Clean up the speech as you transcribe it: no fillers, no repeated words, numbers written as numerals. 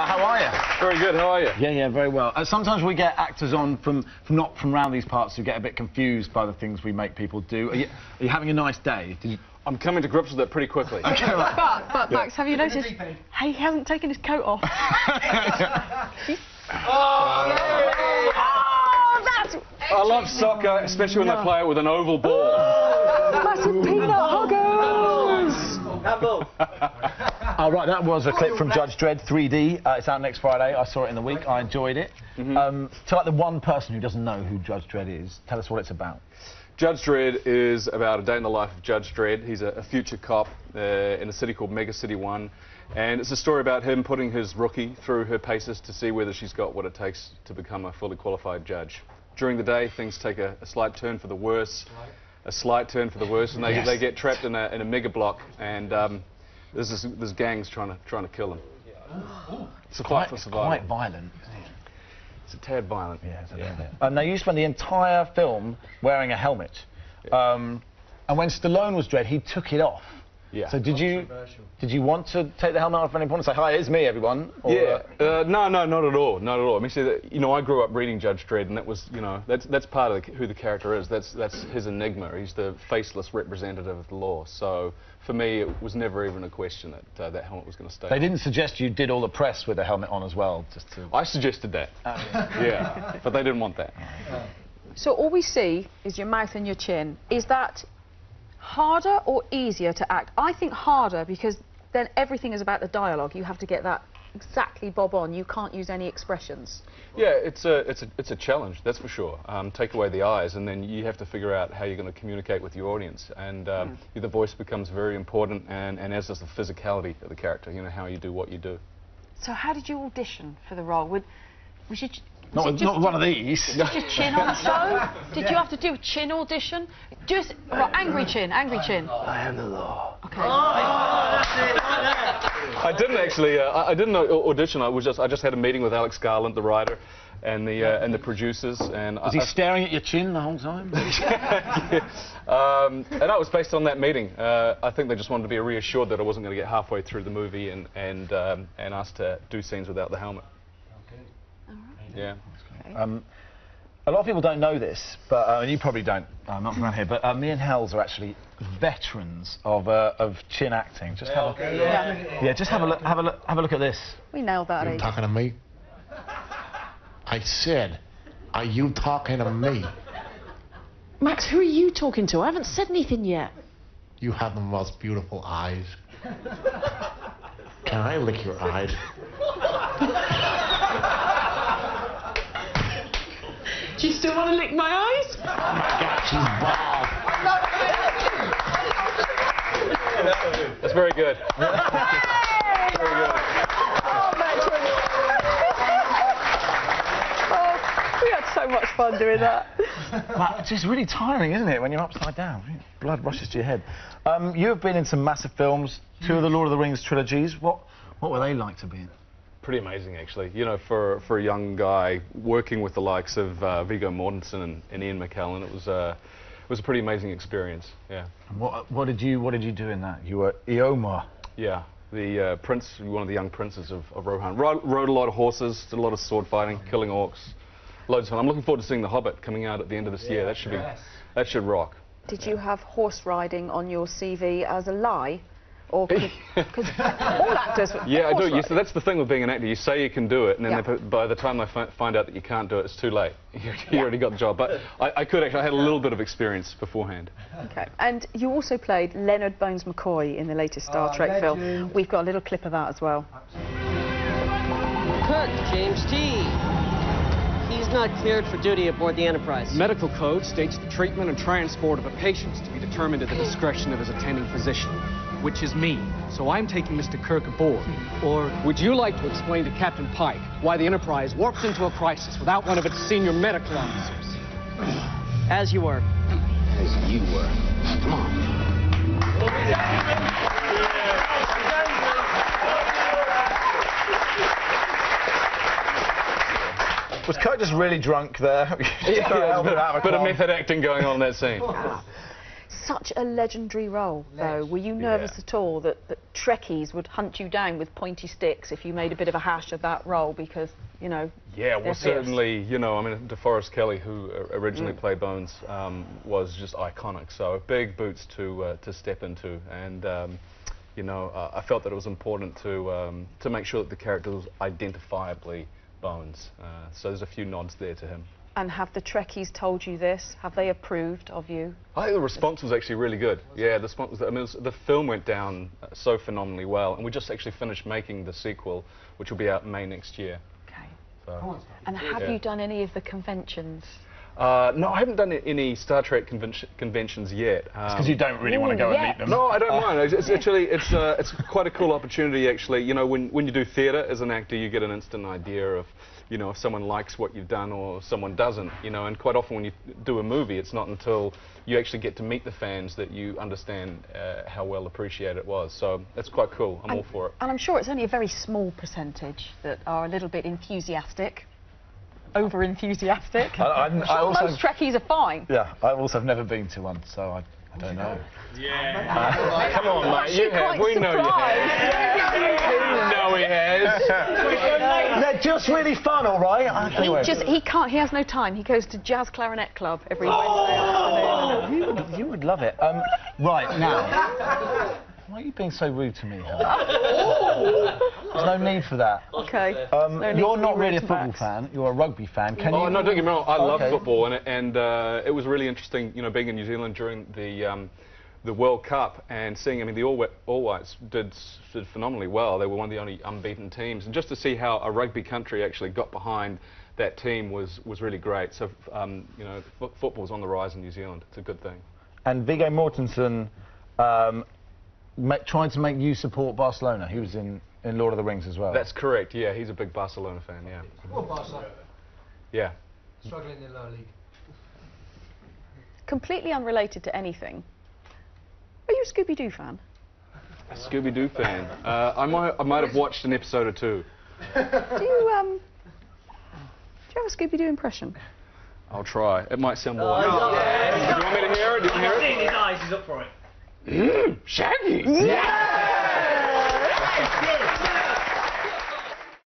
How are you? Very good, how are you? Yeah, very well. Sometimes we get actors on not from around these parts who get a bit confused by the things we make people do. Are you having a nice day? I'm coming to grips with it pretty quickly. Okay, right. But Max, have you noticed he hasn't taken his coat off? That's... I love soccer, especially when they play it with an oval ball. Massive peanut huggers! Oh, right, that was a clip from Judge Dredd 3D. It's out next Friday. I saw it in the week. I enjoyed it. To like the one person who doesn't know who Judge Dredd is, tell us what it's about. Judge Dredd is about a day in the life of Judge Dredd. He's a future cop in a city called Mega City 1. And it's a story about him putting his rookie through her paces to see whether she's got what it takes to become a fully qualified judge. During the day, things take a slight turn for the worse. A slight turn for the worse, and they get trapped in a mega block, and there's gangs trying to kill them. It's a fight for survival. Quite violent. It's a tad violent. Yeah, it's a little bit. Now you spent the entire film wearing a helmet, and when Stallone was Dredd, he took it off. Yeah. So did you want to take the helmet off at any point and say, "Hi, it's me, everyone"? Or, yeah. No, not at all. Not at all. I mean, see, you know, I grew up reading Judge Dredd, and that was, you know, that's part of who the character is. That's his enigma. He's the faceless representative of the law. So for me, it was never even a question that that helmet was going to stay. They didn't suggest you did all the press with the helmet on as well, just to... I suggested that. Yeah, but they didn't want that. So all we see is your mouth and your chin. Is that harder or easier to act? I think harder, because then everything is about the dialogue. You have to get that exactly bob on. You can't use any expressions. Yeah, it's a challenge, that's for sure. Take away the eyes, and then you have to figure out how you're going to communicate with your audience. And the voice becomes very important, and as does the physicality of the character. You know, how you do what you do. So how did you audition for the role? Not one of these. Just your chin on show? Did you have to do a chin audition? Just right, angry chin. I am the law. Okay. I didn't actually. I didn't audition. I just had a meeting with Alex Garland, the writer, and the producers. And was he staring at your chin the whole time? Yeah. And that was based on that meeting. I think they just wanted to be reassured that I wasn't going to get halfway through the movie and asked to do scenes without the helmet. Yeah. Okay. A lot of people don't know this, but and you probably don't. I'm not from around here, but me and Hells are actually veterans of chin acting. Just have just have a look. Have a look at this. We nailed that. You talking to me? I said, are you talking to me? Max, who are you talking to? I haven't said anything yet. You have the most beautiful eyes. Can I lick your eyes? Do you still want to lick my eyes? Oh my God, she's bald. That's very good. Very good. Oh, we had so much fun doing that. But it's just really tiring, isn't it, when you're upside down? Blood rushes to your head. You have been in some massive films, 2 of the Lord of the Rings trilogies. What were they like to be in? Pretty amazing, actually. You know, for a young guy working with the likes of Viggo Mortensen and Ian McKellen, it was a pretty amazing experience. Yeah. And what did you do in that? You were Eomer. Yeah, the prince, one of the young princes of Rohan. Rode a lot of horses, did a lot of sword fighting, killing orcs, loads of fun. I'm looking forward to seeing The Hobbit coming out at the end of this year. That should rock. Did you have horse riding on your CV as a lie? Or because all actors... Yeah, I do. So that's the thing with being an actor. You say you can do it, and then by the time they find out that you can't do it, it's too late. You already got the job. But I could actually. I had a little bit of experience beforehand. Okay. And you also played Leonard Bones McCoy in the latest Star Trek film. We've got a little clip of that as well. Kirk, James T. He's not cleared for duty aboard the Enterprise. Medical code states the treatment and transport of a patient is to be determined at the discretion of his attending physician, which is me. So I'm taking Mr. Kirk aboard. Or would you like to explain to Captain Pike why the Enterprise warped into a crisis without one of its senior medical officers? As you were. As you were. Come on. Was Kirk just really drunk there? Yeah, a bit of method acting going on in that scene. Such a legendary role, though. Were you nervous at all that Trekkies would hunt you down with pointy sticks if you made a bit of a hash of that role? Because, you know, yeah, well, certainly, you know, I mean, DeForest Kelley, who originally played Bones, was just iconic. So big boots to step into, and you know, I felt that it was important to make sure that the character was identifiably Bones. So there's a few nods there to him. And have the Trekkies told you this? Have they approved of you? I think the response was actually really good. Yeah, the response was, I mean, the film went down so phenomenally well, and we just actually finished making the sequel, which will be out May next year. Okay. So, and have you done any of the conventions? No, I haven't done any Star Trek conventions yet. Because you don't really want to go and meet them. No, I don't mind. It's actually it's quite a cool opportunity. Actually, you know, when you do theatre as an actor, you get an instant idea of, you know, if someone likes what you've done or someone doesn't. You know, and quite often when you do a movie, it's not until you actually get to meet the fans that you understand how well appreciated it was. So that's quite cool. I'm all for it. And I'm sure it's only a very small percentage that are a little bit enthusiastic. Over-enthusiastic. Most Trekkies are fine. Yeah, I also have never been to one, so I don't know. Yeah. Come on, mate. You have. We know you have. You know he has. They're just really fun, all right? He can't. He has no time. He goes to Jazz Clarinet Club every Wednesday afternoon. You would love it. Right, now, why are you being so rude to me, Helen? There's no need for that. Okay. You're not really a football fan. You're a rugby fan. Can you? Oh, no, don't get me wrong. I love football, and it was really interesting, you know, being in New Zealand during the World Cup and seeing. I mean, the All Whites did phenomenally well. They were one of the only unbeaten teams, and just to see how a rugby country actually got behind that team was really great. So, you know, football's on the rise in New Zealand. It's a good thing. And Viggo Mortensen tried to make you support Barcelona. He was in Lord of the Rings as well. That's correct, yeah. He's a big Barcelona fan, yeah. Well, Barcelona. Yeah. Struggling in the lower league. Completely unrelated to anything. Are you a Scooby-Doo fan? A Scooby-Doo fan? I might have watched an episode or two. Do you have a Scooby-Doo impression? I'll try. It might sound more like... Do you want me to hear it? Do you want to hear it? I've seen his eyes, he's up for it. Shaggy! Yeah!